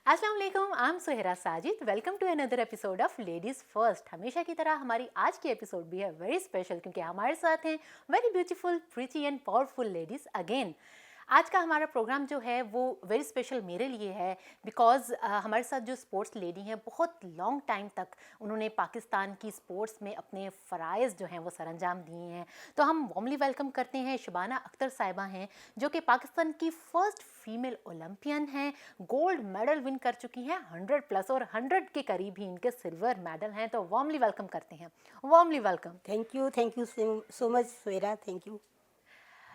अस्सलाम वालेकुम, I am Suhera Sajid. Welcome to another episode of ladies first. हमेशा की तरह हमारी आज की एपिसोड भी है वेरी स्पेशल क्योंकि हमारे साथ हैं very beautiful, pretty and powerful ladies again. आज का हमारा प्रोग्राम जो है वो वेरी स्पेशल मेरे लिए है बिकॉज़ हमारे साथ जो स्पोर्ट्स लेडी हैं बहुत लॉन्ग टाइम तक उन्होंने पाकिस्तान की स्पोर्ट्स में अपने फ़राइज़ जो हैं वो सरअंजाम दिए हैं। तो हम वार्मली वेलकम करते हैं शबाना अख्तर साहिबा हैं जो कि पाकिस्तान की फ़र्स्ट फीमेल ओलंपियन हैं, गोल्ड मेडल विन कर चुकी हैं 100 प्लस और 100 के करीब ही इनके सिल्वर मेडल हैं। तो वार्मली वेलकम करते हैं, warmly welcome. Thank you so much Suhera, thank you.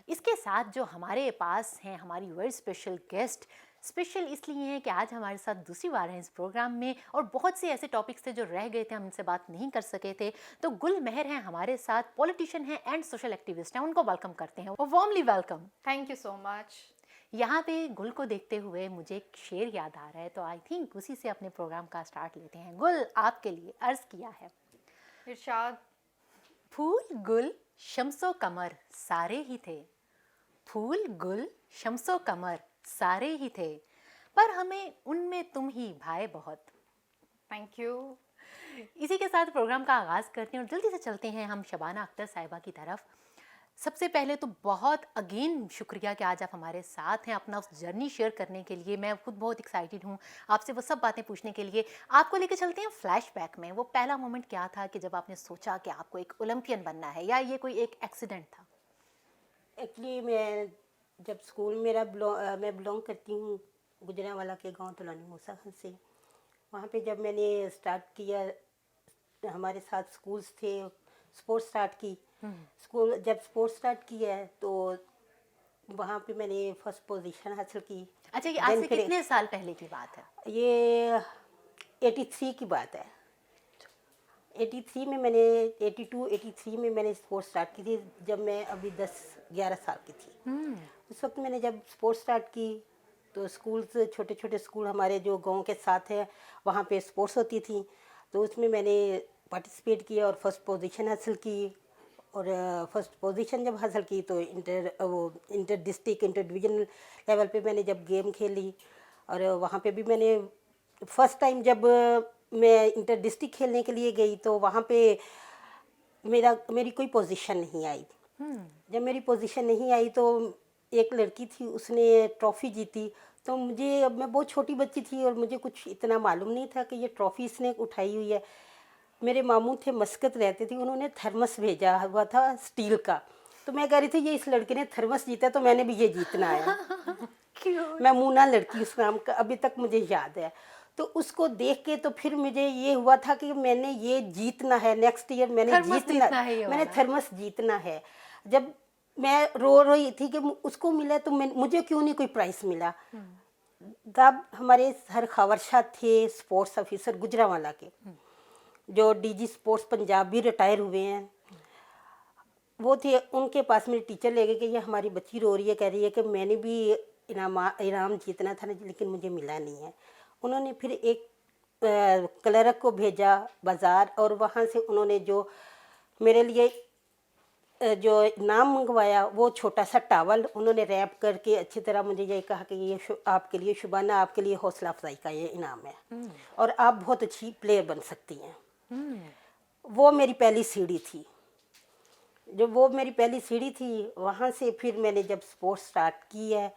इसके साथ जो हमारे पास हैं हमारी वेरी स्पेशल गेस्ट, स्पेशल इसलिए हैं कि आज हमारे साथ दूसरी बार हैं इस प्रोग्राम में और बहुत से ऐसे टॉपिक्स थे जो रह गए थे, हम इनसे बात नहीं कर सके थे। तो गुल मेहर हैं हमारे साथ, पॉलिटिशियन हैं एंड सोशल एक्टिविस्ट हैं, उनको वेलकम करते हैं, warmly welcome. Thank you so much. यहाँ पे गुल को देखते हुए मुझे एक शेर याद आ रहा है, तो आई थिंक उसी से अपने प्रोग्राम का स्टार्ट लेते हैं। गुल आपके लिए अर्ज किया है। इरशाद। फूल गुल शम्सो कमर सारे ही थे, फूल गुल शम्सो कमर सारे ही थे, पर हमें उनमें तुम ही भाए बहुत। Thank you. इसी के साथ प्रोग्राम का आगाज़ करते हैं और जल्दी से चलते हैं हम शबाना अख्तर साहिबा की तरफ। सबसे पहले तो बहुत अगेन शुक्रिया कि आज आप हमारे साथ हैं अपना उस जर्नी शेयर करने के लिए। मैं खुद बहुत एक्साइटेड हूँ आपसे वो सब बातें पूछने के लिए। आपको लेके चलते हैं फ्लैशबैक में। वो पहला मोमेंट क्या था कि जब आपने सोचा कि आपको एक ओलंपियन बनना है, या ये कोई एक एक्सीडेंट था? एक्चुअली मैं जब स्कूल मैं बिलोंग करती हूँ गुजरांवाला के गांव तुलानी मूसा से। वहाँ पे जब मैंने स्टार्ट किया, हमारे साथ स्कूल्स थे, स्पोर्ट्स स्टार्ट की। स्कूल जब स्पोर्ट्स स्टार्ट किया तो वहाँ पे मैंने फर्स्ट पोजीशन हासिल की। अच्छा, ये आज Then से फिर कितने साल पहले की बात है? ये 83 की बात है। 83 में मैंने 83 में मैंने स्पोर्ट्स स्टार्ट की थी, जब मैं अभी 10-11 साल की थी। उस वक्त मैंने जब स्पोर्ट्स स्टार्ट की तो स्कूल्स, छोटे छोटे स्कूल हमारे जो गांव के साथ है, वहाँ पे स्पोर्ट्स होती थी, तो उसमें मैंने पार्टिसिपेट किया और फर्स्ट पोजीशन हासिल की। और फर्स्ट पोजीशन जब हासिल की तो inter district, inter divisional level पे मैंने जब गेम खेली। और वहाँ पे भी मैंने फर्स्ट टाइम जब मैं इंटर डिस्ट्रिक्ट खेलने के लिए गई तो वहाँ पे मेरी कोई पोजीशन नहीं आई। जब मेरी पोजीशन नहीं आई तो एक लड़की थी, उसने ट्रॉफ़ी जीती। तो मुझे, अब मैं बहुत छोटी बच्ची थी और मुझे कुछ इतना मालूम नहीं था कि ये ट्रॉफ़ी इसने उठाई हुई है। मेरे मामू थे, मस्कत रहते थे, उन्होंने थर्मस भेजा हुआ था स्टील का। तो मैं कह रही थी ये इस लड़के ने थर्मस जीता तो मैंने भी ये जीतना है। क्यों? मैं मूना लड़की उस नाम का अभी तक मुझे याद है। तो उसको देख के तो फिर मुझे ये हुआ था कि मैंने ये जीतना है, नेक्स्ट ईयर मैंने थर्मस जीतना है ये मैंने वाला। थर्मस जीतना है। जब मैं रो रही थी कि उसको मिला तो मुझे क्यों नहीं कोई प्राइस मिला। तब हमारे सर खवरशा थे, स्पोर्ट्स ऑफिसर गुजरांवाला के, जो डीजी स्पोर्ट्स पंजाब भी रिटायर हुए हैं, वो थे। उनके पास मेरे टीचर ले गए कि ये हमारी बच्ची रो रही है, कह रही है कि मैंने भी इनाम जीतना था लेकिन मुझे मिला नहीं है। उन्होंने फिर एक क्लर्क को भेजा बाज़ार, और वहाँ से उन्होंने जो मेरे लिए जो इनाम मंगवाया, वो छोटा सा टावल उन्होंने रैप करके अच्छी तरह मुझे ये कहा कि ये आपके लिए शुबाना, आपके लिए हौसला अफजाई का ये इनाम है और आप बहुत अच्छी प्लेयर बन सकती हैं। वो मेरी पहली सीढ़ी थी। जब वो मेरी पहली सीढ़ी थी, वहाँ से फिर मैंने जब स्पोर्ट्स स्टार्ट की है,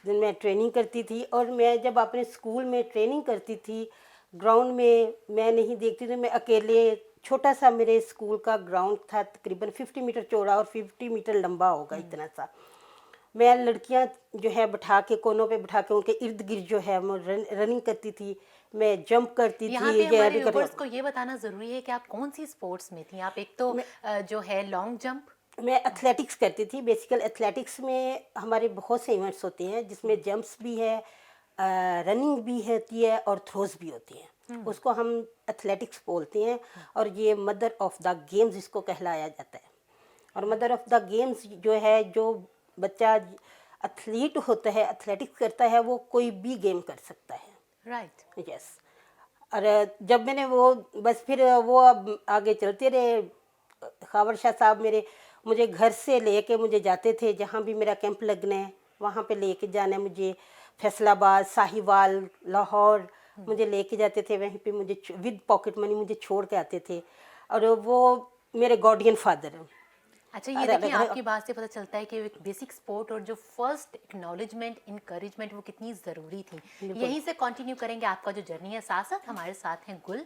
जब मैं ट्रेनिंग करती थी, और मैं जब अपने स्कूल में ट्रेनिंग करती थी, ग्राउंड में मैं नहीं देखती थी, मैं अकेले, छोटा सा मेरे स्कूल का ग्राउंड था, तकरीबन 50 मीटर चौड़ा और 50 मीटर लंबा होगा, इतना सा। मैं लड़कियां जो है बिठा के, कोनों पे बिठा के उनके इर्द गिर्द जो है मैं रनिंग करती थी, मैं जंप करती यहाँ थी। पे हमारे व्यूअर्स को ये बताना ज़रूरी है कि आप कौन सी स्पोर्ट्स में थी। आप एक तो जो है लॉन्ग जंप। मैं एथलेटिक्स करती थी। बेसिकल एथलेटिक्स में हमारे बहुत से इवेंट्स होते हैं जिसमें जंप्स भी है, रनिंग भी होती है और थ्रोज भी होती हैं। उसको हम एथलेटिक्स बोलते हैं, और ये मदर ऑफ द गेम्स इसको कहलाया जाता है। और मदर ऑफ द गेम्स जो है, जो बच्चा एथलीट होता है, एथलेटिक्स करता है, वो कोई भी गेम कर सकता है। राइट। यस। और जब मैंने वो, बस फिर वो अब आगे चलते रहे। खावर शाह साहब मुझे घर से लेके मुझे जाते थे, जहाँ भी मेरा कैंप लगना है वहाँ पे लेके जाना है मुझे। फैसलाबाद, साहिवाल, लाहौर, मुझे लेके जाते थे वहीं पे, मुझे विद पॉकेट मनी मुझे छोड़ के आते थे, और वो मेरे गार्डियन फादर हैं। अच्छा, ये अरे, देखिए अरे, आपकी बात से पता चलता है कि एक बेसिक सपोर्ट और जो फर्स्ट एक्नॉलेजमेंट इंकरेजमेंट वो कितनी ज़रूरी थी। यहीं से कंटिन्यू करेंगे आपका जो जर्नी है। साथ साथ हमारे साथ हैं गुल।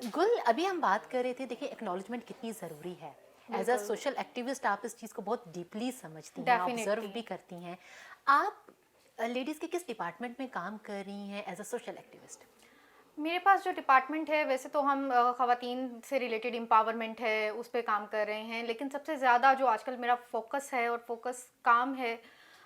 गुल, अभी हम बात कर रहे थे, देखिए एक्नॉलेजमेंट कितनी ज़रूरी है। एज अ सोशल एक्टिविस्ट आप इस चीज़ को बहुत डीपली समझती हैं, ऑब्जर्व भी करती हैं। आप लेडीज़ के किस डिपार्टमेंट में काम कर रही हैं एज अ सोशल एक्टिविस्ट? मेरे पास जो डिपार्टमेंट है, वैसे तो हम ख़वातीन से रिलेटेड एम्पावरमेंट है उस पे काम कर रहे हैं, लेकिन सबसे ज़्यादा जो आजकल मेरा फोकस है और फोकस काम है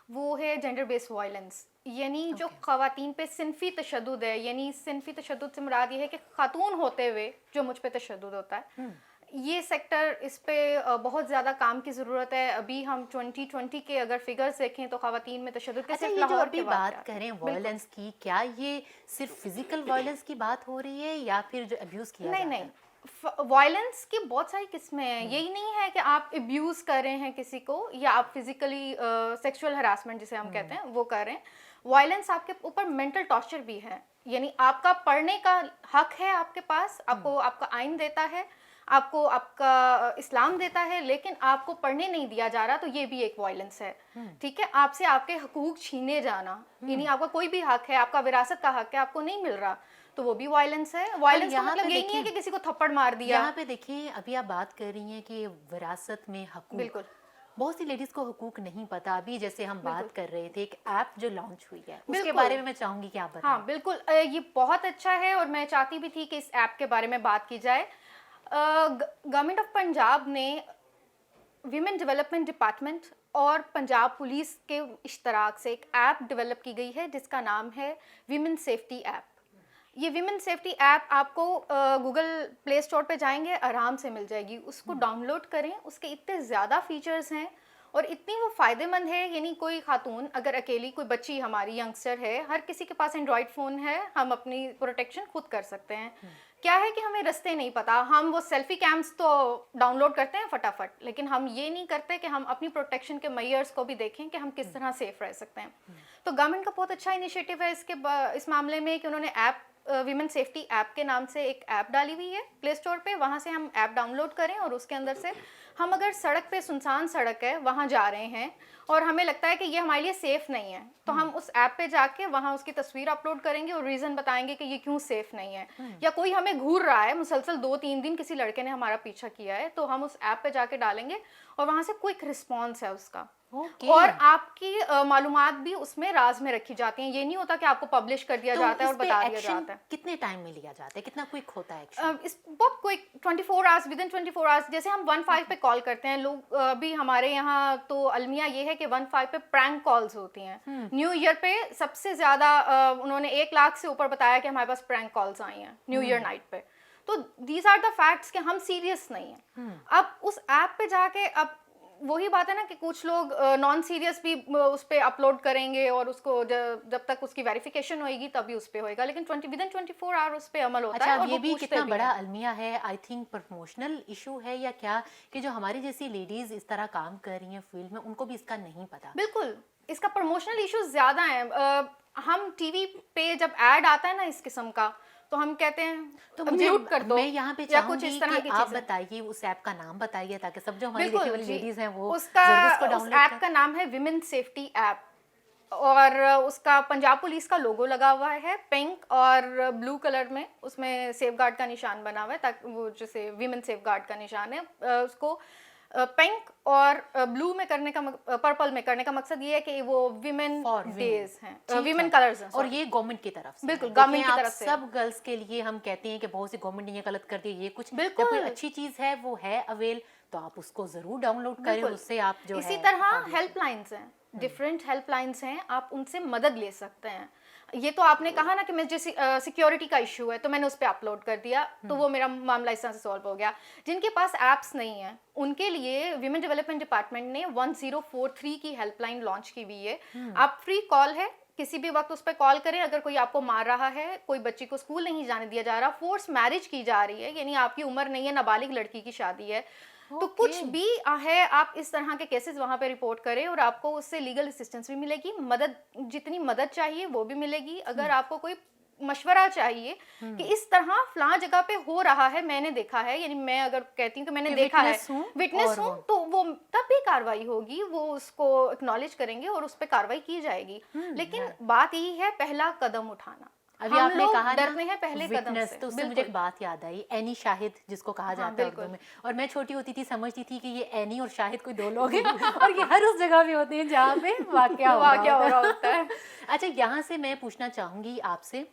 वो है जेंडर बेस्ड वायलेंस। यानी जो ख़वातीन पे सिनफी तशद्दुद है, यानी सिनफी तशद्दुद से मुराद ये है कि खातून होते हुए जो मुझ पे तशद्दुद होता है, ये सेक्टर, इस पे बहुत ज़्यादा काम की ज़रूरत है। अभी हम 2020 के अगर फिगर्स देखें तो ख़वातीन में तशद्दुद के अच्छा, सिर्फ ये जो लाहौर अभी के बात वाक़यात करें हैं। वायलेंस की, क्या ये सिर्फ फिजिकल वायलेंस की बात हो रही है या फिर जो अब्यूज किया नहीं जाता नहीं, है? वायलेंस की बहुत सारी किस्में हैं। यही नहीं है कि आप अब्यूज कर रहे हैं किसी को या आप फिजिकली सेक्सुअल हरासमेंट जिसे हम कहते हैं वो कर रहे हैं। वायलेंस आपके ऊपर मेंटल टॉर्चर भी है। यानी आपका पढ़ने का हक है आपके पास, आपको आपका आइन देता है, आपको आपका इस्लाम देता है, लेकिन आपको पढ़ने नहीं दिया जा रहा, तो ये भी एक वायलेंस है। ठीक है, आपसे आपके हकूक छीने जाना, यानी आपका कोई भी हक है, आपका विरासत का हक है, आपको नहीं मिल रहा, तो वो भी वायलेंस है। वायलेंस का यहाँ मतलब पे यही नहीं है देखिए- कि किसी को थप्पड़ मार दिया। यहाँ पे देखिए, अभी आप बात कर रही हैं कि विरासत में हकूक, बिल्कुल। बहुत सी लेडीज को हकूक नहीं पता। अभी जैसे हम बात कर रहे थे, एक ऐप जो लॉन्च हुई है उसके बिल्कुल। बारे में मैं चाहूंगी कि आप बताएं। हाँ बिल्कुल, ये बहुत अच्छा है और मैं चाहती भी थी कि इस ऐप के बारे में बात की जाए। गवर्नमेंट ऑफ पंजाब ने विमेन डेवलपमेंट डिपार्टमेंट और पंजाब पुलिस के इश्तराक से एक ऐप डेवलप की गई है जिसका नाम है विमेन सेफ्टी ऐप। ये विमेन सेफ्टी ऐप आपको गूगल प्ले स्टोर पे जाएंगे आराम से मिल जाएगी, उसको डाउनलोड करें। उसके इतने ज़्यादा फीचर्स हैं और इतनी वो फ़ायदेमंद है। यानी कोई खातून अगर अकेली, कोई बच्ची हमारी यंगस्टर है, हर किसी के पास एंड्रॉयड फ़ोन है, हम अपनी प्रोटेक्शन खुद कर सकते हैं। क्या है कि हमें रास्ते नहीं पता, हम वो सेल्फी कैम्स तो डाउनलोड करते हैं फटाफट, लेकिन हम ये नहीं करते कि हम अपनी प्रोटेक्शन के मेजर्स को भी देखें कि हम किस तरह सेफ रह सकते हैं। तो गवर्नमेंट का बहुत अच्छा इनिशिएटिव है इस मामले में कि उन्होंने ऐप विमेन सेफ्टी ऐप के नाम से एक ऐप डाली हुई है प्ले स्टोर पे। वहाँ से हम ऐप डाउनलोड करें और उसके अंदर से हम अगर सड़क पे, सुनसान सड़क है, वहाँ जा रहे हैं और हमें लगता है कि ये हमारे लिए सेफ़ नहीं है, तो हम उस ऐप पे जाके वहाँ उसकी तस्वीर अपलोड करेंगे और रीज़न बताएंगे कि ये क्यों सेफ़ नहीं है। या कोई हमें घूर रहा है मुसलसल 2-3 दिन, किसी लड़के ने हमारा पीछा किया है, तो हम उस ऐप पे जाके डालेंगे और वहाँ से क्विक रिस्पॉन्स है उसका। और आपकी मालूमात भी उसमें राज में रखी जाती हैं। ये नहीं होता कि आपको पब्लिश कर दिया जाता है और बता दिया जाता है। कितने टाइम में लिया जाता है, कितना क्विक होता है एक्शन? इस बहुत quick, 24 hours, with in 24 hours. जैसे हम 15 पे कॉल करते हैं लोग, अभी हमारे यहाँ तो अलमिया ये है कि 15 पे प्रैंक कॉल्स होती हैं। न्यू ईयर पे सबसे ज़्यादा उन्होंने 1 लाख से ऊपर बताया कि हमारे पास प्रैंक कॉल्स आई हैं न्यू ईयर नाइट पे। तो दीज आर द फैक्ट्स कि हम सीरियस नहीं हैं। अब उस ऐप पे जाके, अब वही बात है ना कि कुछ लोग नॉन सीरियस भी उस पर अपलोड करेंगे और उसको जब तक उसकी वेरिफिकेशन होएगी तभी उस पर होएगा, लेकिन विद इन 24 आवर उस पर अमल होता है। अच्छा, और ये वो भी पूछते कितना भी बड़ा हैं। अलमिया है। आई थिंक प्रमोशनल इशू है या क्या, कि जो हमारी जैसी लेडीज इस तरह काम कर रही हैं फील्ड में, उनको भी इसका नहीं पता। बिल्कुल, इसका प्रमोशनल इश्यूज ज़्यादा हैं। हम टीवी पे जब ऐड आता है ना इस किस्म का, तो हम कहते हैं तो अब मुझे, म्यूट कर दो मैं यहाँ पे या कुछ चाहूंगी इस तरह कि की आप चीज़ें। बताइए, उस ऐप का नाम बताइए ताकि सब जो हमारी बिल्कुल देखने वाली जी, लेडीज हैं वो उसका जरूर उसको उस डाउनलोड ऐप करें। का नाम है विमेन सेफ्टी ऐप और उसका पंजाब पुलिस का लोगो लगा हुआ है पिंक और ब्लू कलर में। उसमें सेफ गार्ड का निशान बना हुआ है, ताकि वो जैसे विमेन सेफ गार्ड का निशान है, उसको पिंक और ब्लू में करने का, पर्पल में करने का मकसद ये है कि वो विमेन For डेज women। हैं, ठीक विमेन है। कलर्स हैं। और sorry। ये गवर्नमेंट की तरफ से बिल्कुल, है। गवर्नमेंट देखिए, की आप तरफ से। सब गर्ल्स के लिए हम कहते हैं कि बहुत सी गवर्नमेंट ने ये गलत कर दिया, ये कुछ, बिल्कुल। जब कोई अच्छी चीज है वो है अवेल, तो आप उसको जरूर डाउनलोड करें, बिल्कुल। उससे आप जो इसी है तरह publish हेल्पलाइंस हैं, डिफरेंट हेल्पलाइंस हैं, आप उनसे मदद ले सकते हैं। ये तो आपने कहा ना कि मैं जैसे सिक्योरिटी का इशू है तो मैंने उस पर अपलोड कर दिया, तो वो मेरा मामला इस तरह से सॉल्व हो गया। जिनके पास ऐप्स नहीं है उनके लिए विमेन डेवलपमेंट डिपार्टमेंट ने 1043 की हेल्पलाइन लॉन्च की हुई है। आप फ्री कॉल है, किसी भी वक्त उस पर कॉल करें। अगर कोई आपको मार रहा है, कोई बच्ची को स्कूल नहीं जाने दिया जा रहा, फोर्स मैरिज की जा रही है, यानी आपकी उम्र नहीं है, नाबालिग लड़की की शादी है, तो कुछ भी है, आप इस तरह के केसेस वहाँ पे रिपोर्ट करें और आपको उससे लीगल असिस्टेंस भी मिलेगी, मदद, जितनी मदद चाहिए वो भी मिलेगी। अगर आपको कोई मशवरा चाहिए कि इस तरह फलां जगह पे हो रहा है, मैंने देखा है, यानी मैं अगर कहती हूँ कि मैंने कि देखा है, witness हूँ विटनेस और हूँ, तो वो तब भी कार्रवाई होगी, वो उसको एक्नॉलेज करेंगे और उस पर कार्रवाई की जाएगी। लेकिन बात यही है, पहला कदम उठाना। अभी हम आपने लोग कहा ना डरते हैं पहले कदम विटनेस, से। तो उससे मुझे बिल्कुल। एक बात याद आई, एनी शाहिद जिसको कहा हाँ, जाता है उर्दू बिल्कुल। में। और मैं छोटी होती थी समझती थी कि ये एनी और शाहिद कोई दो लोग हैं और ये हर उस जगह पे होते हैं जहाँ पे वाकया हो वाकया हो रहा रहा होता होता है। है। अच्छा, यहाँ से मैं पूछना चाहूँगी आपसे,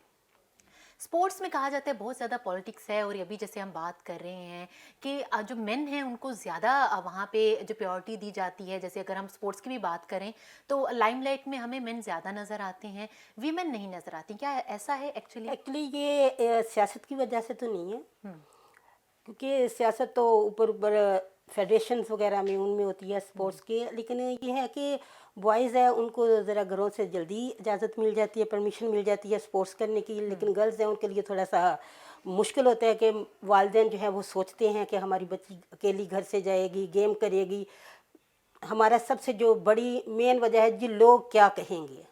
स्पोर्ट्स में कहा जाता है बहुत ज़्यादा पॉलिटिक्स है, और अभी जैसे हम बात कर रहे हैं कि जो मेन हैं उनको ज़्यादा वहाँ पे जो प्रायोरिटी दी जाती है। जैसे अगर हम स्पोर्ट्स की भी बात करें तो लाइमलाइट में हमें मेन ज़्यादा नज़र आते हैं, वीमेन नहीं नज़र आती। क्या ऐसा है एक्चुअली? एक्चुअली ये सियासत की वजह से तो नहीं है, क्योंकि सियासत तो ऊपर ऊपर फेडरेशंस वगैरह में उनमें होती है स्पोर्ट्स की, लेकिन ये है कि बॉयज़ है उनको ज़रा घरों से जल्दी इजाज़त मिल जाती है, परमिशन मिल जाती है स्पोर्ट्स करने की, लेकिन गर्ल्स हैं उनके लिए थोड़ा सा मुश्किल होता है कि वालिदैन जो है वो सोचते हैं कि हमारी बच्ची अकेली घर से जाएगी, गेम करेगी। हमारा सबसे जो बड़ी मेन वजह है जी, लोग क्या कहेंगे।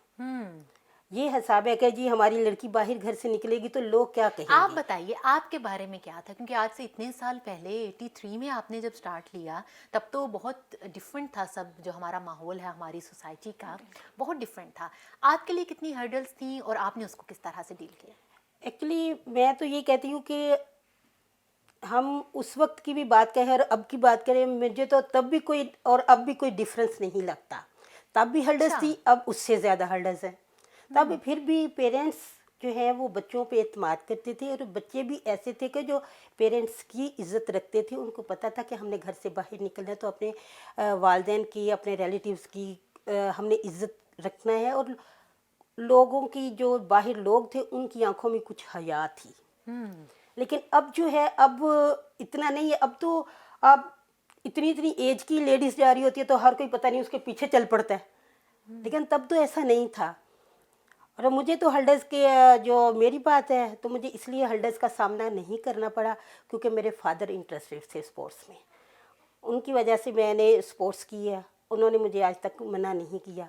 ये हिसाब है कि जी हमारी लड़की बाहर घर से निकलेगी तो लोग क्या आप कहेंगे। बताइए आपके बारे में क्या था, क्योंकि आज से इतने साल पहले 83 में आपने जब स्टार्ट लिया तब तो बहुत डिफरेंट था, सब जो हमारा माहौल है हमारी सोसाइटी का बहुत डिफरेंट था। आपके लिए कितनी हर्डल्स थी और आपने उसको किस तरह से डील किया? एक्चुअली मैं तो ये कहती हूँ कि हम उस वक्त की भी बात करें और अब की बात करें, मुझे तो तब भी कोई और अब भी कोई डिफरेंस नहीं लगता। तब भी हर्डल्स अच्छा। थी, अब उससे ज़्यादा हर्डल्स हैं। तब फिर भी पेरेंट्स जो है वो बच्चों पे एतमाद करते थे, और बच्चे भी ऐसे थे कि जो पेरेंट्स की इज़्ज़त रखते थे। उनको पता था कि हमने घर से बाहर निकलना है तो अपने वालिदैन की, अपने रिलेटिव्स की हमने इज़्ज़त रखना है, और लोगों की जो बाहर लोग थे उनकी आंखों में कुछ हया थी। लेकिन अब जो है अब इतना नहीं है। अब तो अब इतनी इतनी एज की लेडीज जा रही होती है तो हर कोई पता नहीं उसके पीछे चल पड़ता है, लेकिन तब तो ऐसा नहीं था। और मुझे तो हल्डर्स के जो मेरी बात है तो मुझे इसलिए हल्डर्स का सामना नहीं करना पड़ा क्योंकि मेरे फादर इंटरेस्टेड थे स्पोर्ट्स में। उनकी वजह से मैंने स्पोर्ट्स किया। उन्होंने मुझे आज तक मना नहीं किया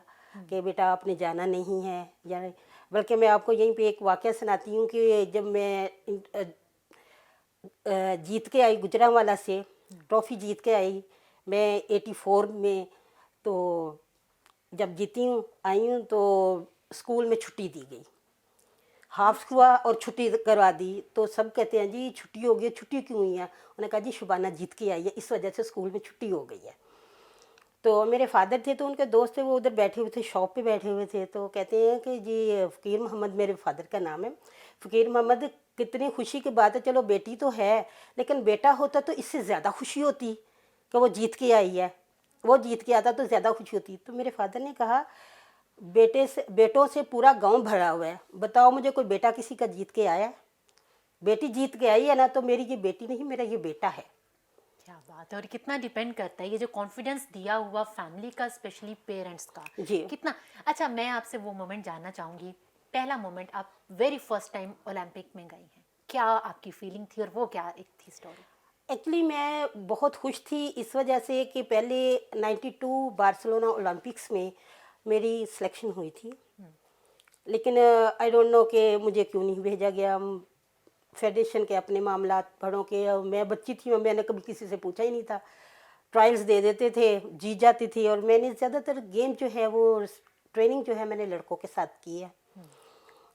कि बेटा आपने जाना नहीं है, या बल्कि मैं आपको यहीं पे एक वाक़या सुनाती हूँ कि जब मैं जीत के आई गुजरांवाला से, ट्रॉफ़ी जीत के आई मैं 84 में, तो जब जीती हूँ आई हूँ तो स्कूल में छुट्टी दी गई, हाफ हुआ और छुट्टी करवा दी। तो सब कहते हैं जी छुट्टी हो गई, छुट्टी क्यों हुई है? उन्होंने कहा जी शुबाना जीत के आई है, इस वजह से स्कूल में छुट्टी हो गई है। तो मेरे फादर थे तो उनके दोस्त थे, वो उधर बैठे हुए थे, शॉप पे बैठे हुए थे, तो कहते हैं कि जी फ़कीर मोहम्मद मेरे फादर का नाम है, फ़कीर मोहम्मद कितनी खुशी की बात है, चलो बेटी तो है लेकिन बेटा होता तो इससे ज़्यादा खुशी होती कि वो जीत के आई है, वो जीत के आता तो ज़्यादा खुशी होती। तो मेरे फादर ने कहा बेटों से पूरा गांव भरा हुआ है, बताओ मुझे कोई बेटा किसी का जीत के आया? बेटी जीत के आई है ना, तो मेरी ये बेटी नहीं, मेरा ये बेटा है। क्या बात है। और कितना डिपेंड करता है ये जो कॉन्फिडेंस दिया हुआ फैमिली का, स्पेशली पेरेंट्स का, जी। कितना अच्छा। मैं आपसे वो मोमेंट जानना चाहूँगी, पहला मोमेंट आप वेरी फर्स्ट टाइम ओलंपिक में गई हैं, क्या आपकी फीलिंग थी और वो क्या एक थी स्टोरी? एक्चुअली मैं बहुत खुश थी इस वजह से कि पहले 92 बार्सिलोना ओलंपिक्स में मेरी सिलेक्शन हुई थी, लेकिन आई डोंट नो कि मुझे क्यों नहीं भेजा गया। फेडरेशन के अपने मामला बड़ों के, मैं बच्ची थी, मैंने कभी किसी से पूछा ही नहीं था। ट्रायल्स दे देते थे, जीत जाती थी। और मैंने ज़्यादातर गेम जो है वो ट्रेनिंग जो है मैंने लड़कों के साथ की है,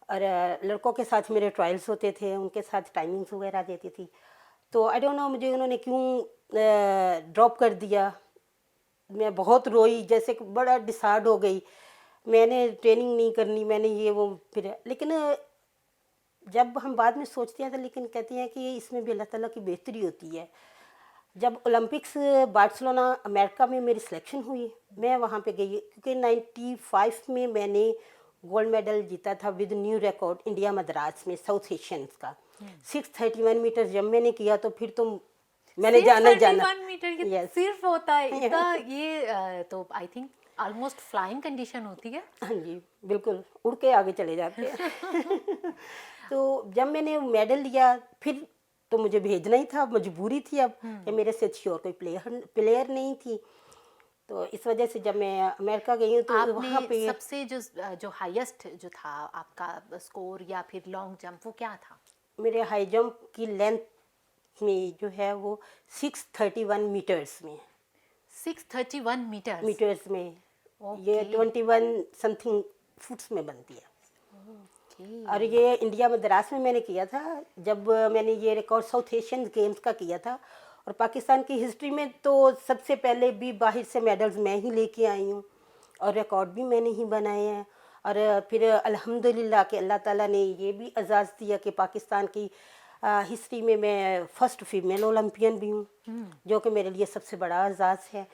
और लड़कों के साथ मेरे ट्रायल्स होते थे, उनके साथ टाइमिंग्स वगैरह देती थी। तो आई डोंट नो मुझे उन्होंने क्यों ड्रॉप कर दिया। मैं बहुत रोई, जैसे कि बड़ा डिसार्ड हो गई, मैंने ट्रेनिंग नहीं करनी, मैंने ये वो। फिर लेकिन जब हम बाद में सोचते हैं तो लेकिन कहते हैं कि इसमें भी अल्लाह ताला की बेहतरी होती है। जब ओलंपिक्स बार्सिलोना अमेरिका में मेरी सिलेक्शन हुई, मैं वहाँ पे गई क्योंकि 95 में मैंने गोल्ड मेडल जीता था with new record India Madras में, साउथ एशियंस का 631 मीटर जब मैंने किया तो फिर तो मैंने जाना 31 मीटर ये Yes. सिर्फ होता है इतना, ये तो I think almost flying condition होती है। हाँ जी बिल्कुल, उड़ के आगे चले जाते हैं। तो जब मैंने मेडल लिया फिर तो मुझे भेजना ही था, मजबूरी थी अब कि मेरे से अच्छी और कोई प्लेयर नहीं थी। तो इस वजह से जब मैं अमेरिका गई हूँ तो वहाँ आपने पे सबसे जो हाईएस्ट जो था आपका स्कोर या फिर लॉन्ग जंप, वो क्या था? मेरे हाई जंप की लेंथ में जो है वो 631 मीटर्स में 631 मीटर्स। मीटर्स में ये ओके 21 समथिंग फुट्स में बनती है। ओके। और ये इंडिया मद्रास में मैंने किया था, जब मैंने ये रिकॉर्ड साउथ एशियन गेम्स का किया था। और पाकिस्तान की हिस्ट्री में तो सबसे पहले भी बाहर से मेडल्स मैं ही लेके आई हूँ और रिकॉर्ड भी मैंने ही बनाए हैं। और फिर अल्हम्दुलिल्लाह कि अल्लाह ताला ने ये भी एजाज़ दिया कि पाकिस्तान की हिस्ट्री में मैं फर्स्ट फीमेल ओलंपियन भी हूँ, जो कि मेरे लिए सबसे बड़ा एजाज़ है।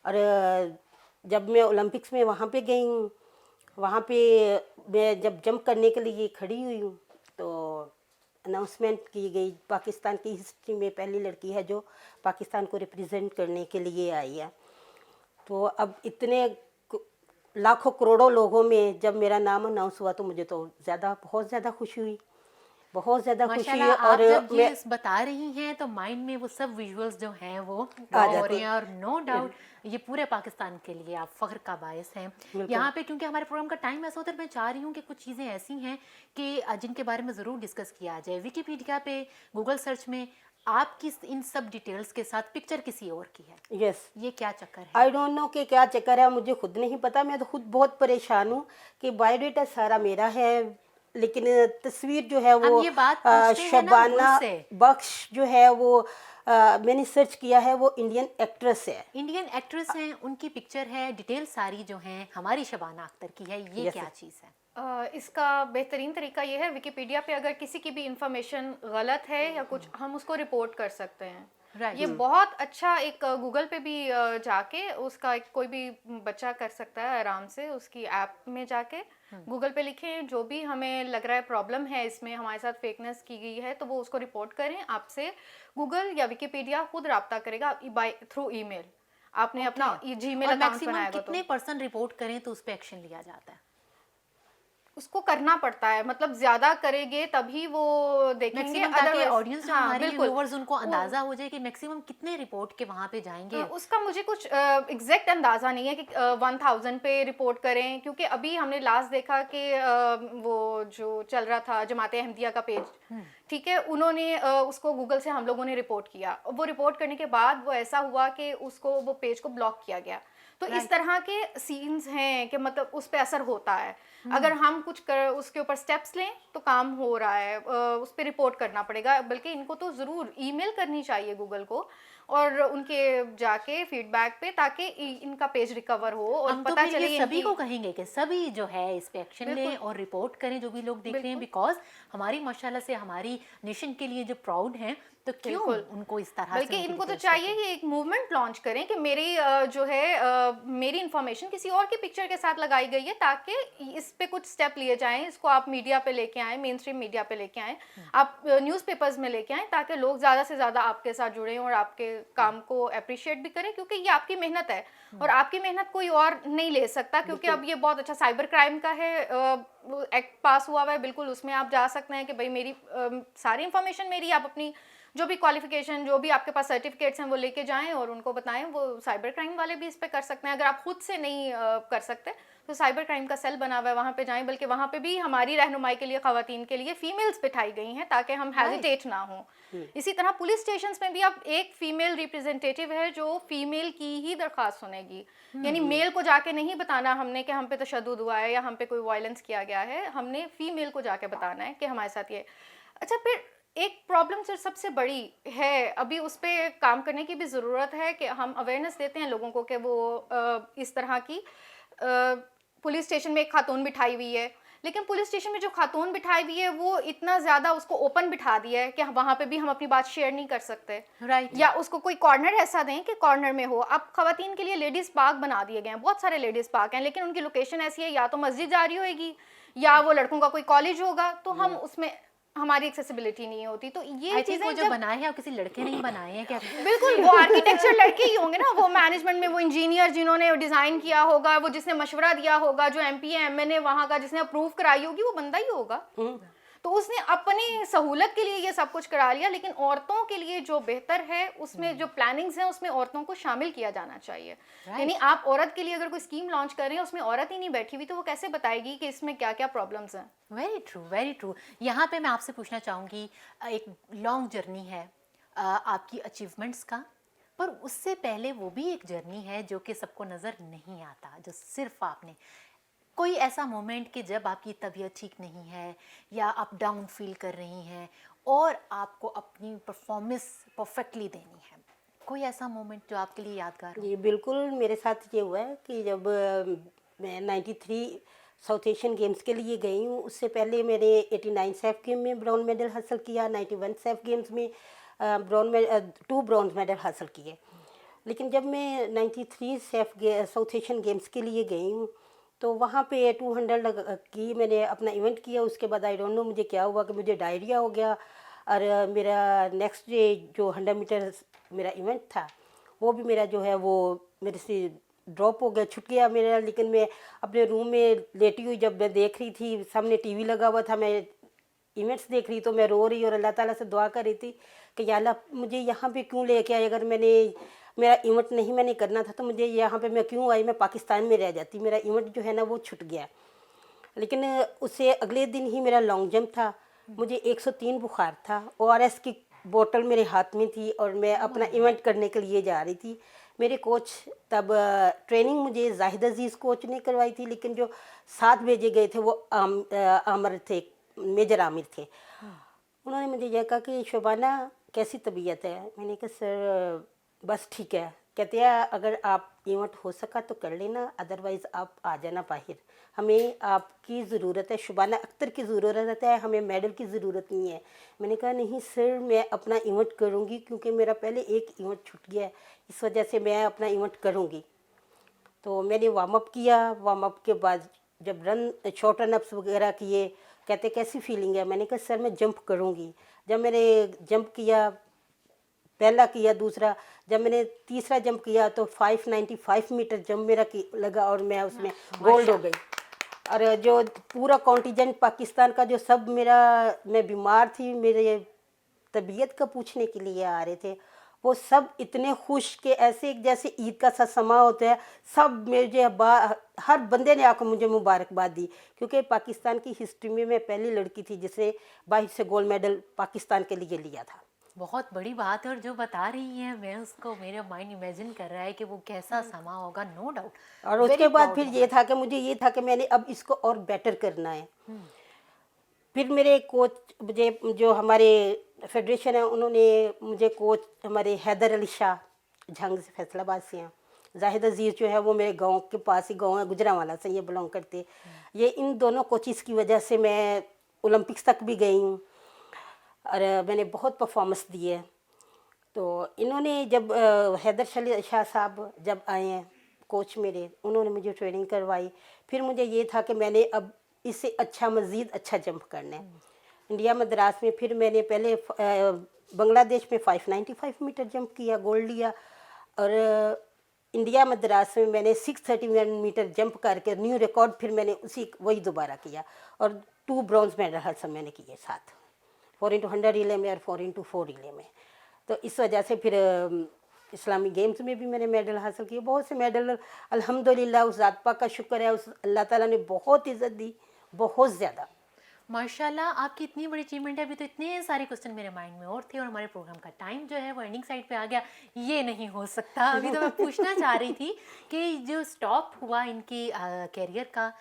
और जब मैं ओलंपिक्स में वहाँ पे गई हूँ, वहाँ पे मैं जब जंप करने के लिए खड़ी हुई हूँ तो अनाउंसमेंट की गई, पाकिस्तान की हिस्ट्री में पहली लड़की है जो पाकिस्तान को रिप्रेजेंट करने के लिए आई है। तो अब इतने लाखों करोड़ों लोगों में जब मेरा नाम अनाउंस हुआ तो मुझे तो बहुत ज़्यादा खुशी हुई, बहुत ज़्यादा खुशी हुई। माशाल्लाह, आप और जब मैं ये बता रही हैं तो माइंड में वो सब विजुअल्स जो हैं वो आ ड्रॉ हो जाते रहे हैं। हैं। और नो डाउट ये पूरे पाकिस्तान के लिए आप फ़ख्र का बायस हैं। यहाँ पे क्योंकि हमारे प्रोग्राम का टाइम ऐसा होता है, मैं चाह रही हूँ कि कुछ चीज़ें ऐसी हैं कि जिनके बारे में ज़रूर डिस्कस किया जाए। विकीपीडिया पे, गूगल सर्च में आपकी इन सब डिटेल्स के साथ पिक्चर किसी और की है। यस, ये क्या चक्कर है? आई डोंट नो कि क्या चक्कर है, मुझे खुद नहीं पता। मैं तो खुद बहुत परेशान हूँ कि बायोडेटा सारा मेरा है, लेकिन तस्वीर जो है वो हम ये बात पूछते हैं ना शबाना उनसे। बख्श जो है वो मैंने सर्च किया है, वो इंडियन एक्ट्रेस है। इंडियन एक्ट्रेस हैं, उनकी पिक्चर है, डिटेल सारी जो हैं हमारी शबाना अख्तर की है। ये Yes, क्या yes. चीज़ है? इसका बेहतरीन तरीका ये है, विकिपीडिया पे अगर किसी की भी इंफॉर्मेशन गलत है या कुछ, हम उसको रिपोर्ट कर सकते हैं। Right. ये बहुत अच्छा एक गूगल पे भी जाके उसका कोई भी बच्चा कर सकता है आराम से, उसकी ऐप में जाके गूगल पे लिखें जो भी हमें लग रहा है प्रॉब्लम है इसमें, हमारे साथ फेकनेस की गई है, तो वो उसको रिपोर्ट करें। आपसे गूगल या विकिपीडिया खुद रब्ता करेगा बाय थ्रू ईमेल। आपने अपना जीमेल और अकाउंट मैक्सिमम बनाएगा कितने तो पर्सन रिपोर्ट करें तो उस पर एक्शन लिया जाता है? उसको करना पड़ता है, मतलब ज्यादा करेंगे तभी वो देखेंगे। मैक्सिमम, ताकि otherwise- ऑडियंस जो हाँ, हमारी बिल्कुल। व्यूअर्स उनको अंदाजा हो जाए कि मैक्सिमम कितने रिपोर्ट के वहां पे जाएंगे। उसका मुझे कुछ एग्जैक्ट अंदाजा नहीं है कि 1000 पे रिपोर्ट करें, क्योंकि अभी हमने लास्ट देखा कि वो जो चल रहा था जमाते अहमदिया का पेज, ठीक है, उन्होंने उसको गूगल से हम लोगों ने रिपोर्ट किया। वो रिपोर्ट करने के बाद वो ऐसा हुआ कि उसको वो पेज को ब्लॉक किया गया। तो इस तरह के सीन्स हैं कि मतलब उस पर असर होता है। अगर हम कुछ उसके ऊपर स्टेप्स लें तो काम हो रहा है, उस पर रिपोर्ट करना पड़ेगा। बल्कि इनको तो ज़रूर ईमेल करनी चाहिए गूगल को और उनके जाके फीडबैक पे, ताकि इनका पेज रिकवर हो और हम तो पता फिर चले ये सभी इनकी- को कहेंगे कि सभी जो है इस पे एक्शन लें और रिपोर्ट करें जो भी लोग देख रहे हैं, बिकॉज हमारी माशाल्लाह से हमारी नेशन के लिए जो प्राउड हैं, तो क्यों उनको इस तरह से बल्कि उनकी इनको तो details चाहिए देखें? ये एक मूवमेंट लॉन्च करें कि मेरी जो है मेरी इंफॉर्मेशन किसी और की पिक्चर के साथ लगाई गई है, ताकि इस पे कुछ स्टेप लिए जाएं। इसको आप मीडिया पे लेके आएं, मेन स्ट्रीम मीडिया पे लेके आएं, आप न्यूज़पेपर्स में लेके आएं, ताकि लोग ज़्यादा से ज़्यादा आपके साथ जुड़ें और आपके काम को अप्रिशिएट भी करें, क्योंकि ये आपकी मेहनत है और आपकी मेहनत कोई और नहीं ले सकता। क्योंकि अब ये बहुत अच्छा साइबर क्राइम का है एक्ट पास हुआ है, बिल्कुल उसमें आप जा सकते हैं कि भाई मेरी सारी इंफॉर्मेशन मेरी, आप अपनी जो भी क्वालिफिकेशन, जो भी आपके पास सर्टिफिकेट्स हैं वो लेके जाएं और उनको बताएं। वो साइबर क्राइम वाले भी इस पे कर सकते हैं। अगर आप खुद से नहीं कर सकते तो साइबर क्राइम का सेल बना हुआ है, वहाँ पे जाएं। बल्कि वहाँ पे भी हमारी रहनुमाई के लिए, ख़वातीन के लिए फीमेल्स बिठाई गई हैं ताकि हम हेजिटेट ना हो। इसी तरह पुलिस स्टेशंस में भी अब एक फीमेल रिप्रेजेंटेटिव है जो फीमेल की ही दरख्वास्त सुनेगी। यानी मेल को जाके नहीं बताना हमने कि हम पे तशद्दुद हुआ है या हम पे कोई वायलेंस किया गया है, हमने फीमेल को जाके बताना है कि हमारे साथ ये। अच्छा, फिर एक प्रॉब्लम जो सबसे बड़ी है, अभी उस पर काम करने की भी ज़रूरत है कि हम अवेयरनेस देते हैं लोगों को कि वो इस तरह की पुलिस स्टेशन में एक खातून बिठाई हुई है, लेकिन पुलिस स्टेशन में जो खातून बिठाई हुई है वो इतना ज़्यादा उसको ओपन बिठा दिया है कि वहाँ पे भी हम अपनी बात शेयर नहीं कर सकते। राइट। या उसको कोई कॉर्नर ऐसा दें कि कॉर्नर में हो। अब खवातीन के लिए लेडीज़ पार्क बना दिए गए हैं, बहुत सारे लेडीज़ पार्क हैं, लेकिन उनकी लोकेशन ऐसी है या तो मस्जिद जारी होएगी या वो लड़कों का कोई कॉलेज होगा, तो हम उसमें हमारी एक्सेसिबिलिटी नहीं होती। तो ये चीजें वो जो बनाए हैं, किसी लड़के ने ही बनाए हैं क्या? बिल्कुल वो आर्किटेक्चर लड़के ही होंगे ना, वो मैनेजमेंट में वो इंजीनियर जिन्होंने डिजाइन किया होगा, वो जिसने मशवरा दिया होगा, जो एमपी है, एमएनए वहां का जिसने अप्रूव कराई होगी, वो बंदा ही होगा। तो उसने अपनी सहूलत के लिए ये सब कुछ करा लिया, लेकिन औरतों के लिए जो बेहतर है उसमें जो प्लानिंग्स हैं उसमें औरतों को शामिल किया जाना चाहिए। यानी आप औरत के लिए अगर कोई स्कीम लॉन्च कर रहे हैं उसमें औरत ही नहीं बैठी हुई तो वो कैसे बताएगी कि इसमें क्या क्या प्रॉब्लम्स हैं। Very true, very true. यहाँ पे मैं आपसे पूछना चाहूँगी, एक लॉन्ग जर्नी है आपकी अचीवमेंट्स का, पर उससे पहले वो भी एक जर्नी है जो कि सबको नज़र नहीं आता, जो सिर्फ आपने कोई ऐसा मोमेंट कि जब आपकी तबीयत ठीक नहीं है या आप डाउन फील कर रही हैं और आपको अपनी परफॉर्मेंस परफेक्टली देनी है, कोई ऐसा मोमेंट जो आपके लिए यादगार हो? जी बिल्कुल, मेरे साथ ये हुआ है कि जब मैं 93 साउथ एशियन गेम्स के लिए गई हूँ, उससे पहले मैंने 89 सैफ गेम में ब्रॉन्ज मेडल हासिल किया, 91 सैफ गेम्स में 2 ब्रॉन्ज मेडल हासिल किए। लेकिन जब मैं 93 साउथ एशियन गेम्स के लिए गई हूँ, तो वहाँ पे 200 की मैंने अपना इवेंट किया। उसके बाद आई डोंट नो मुझे क्या हुआ कि मुझे डायरिया हो गया, और मेरा नेक्स्ट डे जो 100 मीटर मेरा इवेंट था वो भी मेरा जो है वो मेरे से ड्रॉप हो गया, छूट गया मेरा। लेकिन मैं अपने रूम में लेटी हुई जब मैं देख रही थी, सामने टीवी लगा हुआ था, मैं इवेंट्स देख रही, तो मैं रो रही और अल्लाह ताला से दुआ कर रही थी कि या अल्लाह मुझे यहाँ पे क्यों लेके आए, अगर मैंने मेरा इवेंट नहीं मैंने करना था तो मुझे यहाँ पे मैं क्यों आई, मैं पाकिस्तान में रह जाती, मेरा इवेंट जो है ना वो छूट गया। लेकिन उससे अगले दिन ही मेरा लॉन्ग जंप था, मुझे 103 बुखार था, ORS की बोतल मेरे हाथ में थी और मैं अपना इवेंट करने के लिए जा रही थी। मेरे कोच तब ट्रेनिंग मुझे जाहिद अजीज़ कोच ने करवाई थी, लेकिन जो 7 भेजे गए थे वो आमिर थे, मेजर आमिर थे। उन्होंने मुझे यह कहा कि शोबाना कैसी तबीयत है, मैंने कहा सर बस ठीक है। कहते हैं अगर आप इवेंट हो सका तो कर लेना, अदरवाइज़ आप आ जाना बाहर, हमें आपकी ज़रूरत है, शुबाना अख्तर की ज़रूरत है, हमें मेडल की ज़रूरत नहीं है। मैंने कहा नहीं सर मैं अपना इवेंट करूँगी, क्योंकि मेरा पहले एक इवेंट छूट गया है, इस वजह से मैं अपना इवेंट करूँगी। तो मैंने वार्म अप किया, वार्म अप के बाद जब शॉर्ट रन अप्स वगैरह किए, कहते कैसी फीलिंग है, मैंने कहा सर मैं जंप करूँगी। जब मैंने जंप किया, पहला किया, दूसरा, जब मैंने तीसरा जंप किया तो 595 मीटर जंप मेरा लगा और मैं उसमें गोल्ड हो गई। और जो पूरा कॉन्टिजेंट पाकिस्तान का जो सब मेरा, मैं बीमार थी, मेरे तबीयत का पूछने के लिए आ रहे थे, वो सब इतने खुश के ऐसे जैसे ईद का सा समा होता है, सब मुझे हर बंदे ने आकर मुझे मुबारकबाद दी, क्योंकि पाकिस्तान की हिस्ट्री में मैं पहली लड़की थी जिसने 22 से गोल्ड मेडल पाकिस्तान के लिए लिया था। बहुत बड़ी बात है, और जो बता रही हैं मैं उसको मेरा माइंड इमेजिन कर रहा है कि वो कैसा समा होगा, नो डाउट। और उसके बाद फिर ये था कि मुझे ये था कि मैंने अब इसको और बेटर करना है। फिर मेरे कोच मुझे, जो हमारे फेडरेशन है, उन्होंने मुझे कोच हमारे हैदर अली शाह झंग से, फैसलाबाद से हैं, जाहिद अजीज़ जो है वो मेरे गांव के पास ही गांव है, गुजरांवाला से ये बिलोंग करते। ये इन दोनों कोचिज़ की वजह से मैं ओलंपिक्स तक भी गई हूँ और मैंने बहुत परफॉर्मेंस दी है। तो इन्होंने जब हैदर अली शाह साहब जब आए हैं कोच मेरे, उन्होंने मुझे ट्रेनिंग करवाई। फिर मुझे ये था कि मैंने अब इससे अच्छा, मज़ीद अच्छा जंप करना है। इंडिया मद्रास में फिर मैंने पहले बांग्लादेश में 595 मीटर जंप किया, गोल्ड लिया, और इंडिया मद्रास में मैंने 631 मीटर जंप करके न्यू रिकॉर्ड फिर मैंने वही दोबारा किया, और 2 ब्रॉन्ज मेडल हासिल मैंने किए साथ, 4x100 रिले में और 4x4 रिले में। तो इस वजह से फिर इस्लामी गेम्स में भी मैंने मेडल हासिल किए, बहुत से मेडल, अल्हम्दुलिल्लाह। उस ज़ात पाक का शुक्र है, उस अल्लाह ताला ने बहुत इज़्ज़त दी, बहुत ज़्यादा। माशाल्लाह, आपकी इतनी बड़ी अचीवमेंट है। अभी तो इतने सारे क्वेश्चन मेरे माइंड में और थे, और हमारे प्रोग्राम का टाइम जो है वो एंडिंग साइड पे आ गया। ये नहीं हो सकता, अभी तो मैं पूछना चाह रही थी कि जो स्टॉप हुआ इनकी कैरियर का,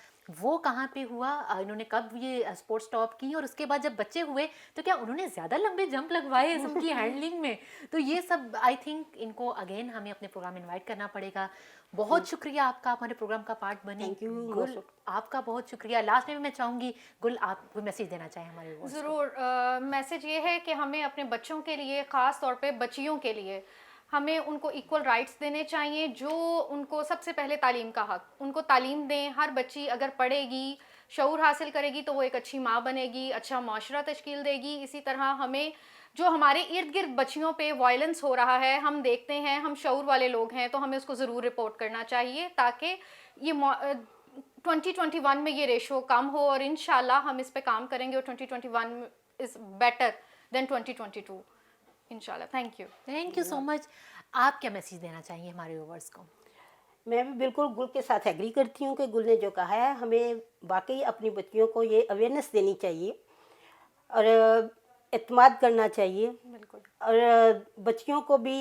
वो कहाँ पे हुआ, इन्होंने कब ये स्पोर्ट्स स्टॉप की, और उसके बाद जब बच्चे हुए तो क्या उन्होंने ज़्यादा लंबे जंप लगवाए उनकी हैंडलिंग में? तो ये सब आई थिंक इनको अगेन हमें अपने प्रोग्राम में इनवाइट करना पड़ेगा। बहुत शुक्रिया आपका, हमारे प्रोग्राम का पार्ट बने। Thank you, गुल, most आपका बहुत शुक्रिया। लास्ट में मैं चाहूँगी गुल, आप कोई मैसेज देना चाहें हमारे viewers को? ज़रूर। मैसेज ये है कि हमें अपने बच्चों के लिए, ख़ास तौर पे बच्चियों के लिए, हमें उनको इक्वल राइट्स देने चाहिए। जो उनको सबसे पहले तालीम का हक, उनको तालीम दें। हर बच्ची अगर पढ़ेगी, शऊर हासिल करेगी तो वो एक अच्छी माँ बनेगी, अच्छा माशरा तश्कील देगी। इसी तरह हमें जो हमारे इर्द गिर्द बच्चियों पे वायलेंस हो रहा है, हम देखते हैं, हम शऊर वाले लोग हैं, तो हमें उसको ज़रूर रिपोर्ट करना चाहिए, ताकि ये 2021 में ये रेशो कम हो और इंशाल्लाह हम इस पे काम करेंगे और 2021 इज बेटर देन 2022 इंशाल्लाह। Thank you so much. आप क्या मैसेज देना चाहिए हमारे व्यूअर्स को? मैं भी बिल्कुल गुल के साथ एग्री करती हूँ कि गुल ने जो कहा है, हमें वाकई अपनी बच्चियों को ये अवेयरनेस देनी चाहिए और एतमाद करना चाहिए। बिल्कुल। और बच्चियों को भी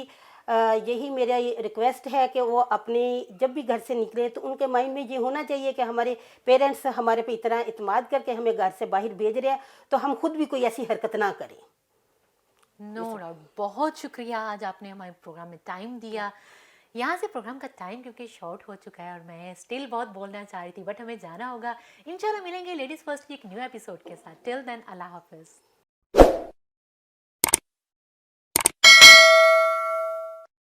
यही मेरा ये रिक्वेस्ट है कि वो अपने जब भी घर से निकले तो उनके माइंड में ये होना चाहिए कि हमारे पेरेंट्स हमारे पे इतना इतमाद करके हमें घर से बाहर भेज रहे हैं, तो हम खुद भी कोई ऐसी हरकत ना करें। नो डाउट, बहुत शुक्रिया आज आपने हमारे प्रोग्राम में टाइम दिया। यहाँ से प्रोग्राम का टाइम क्योंकि शॉर्ट हो चुका है और मैं स्टिल बहुत बोलना चाह रही थी, बट हमें जाना होगा। इंशाल्लाह मिलेंगे लेडीज़ फर्स्ट की एक न्यू एपिसोड के साथ। टिल देन, अल्लाह हाफिज़।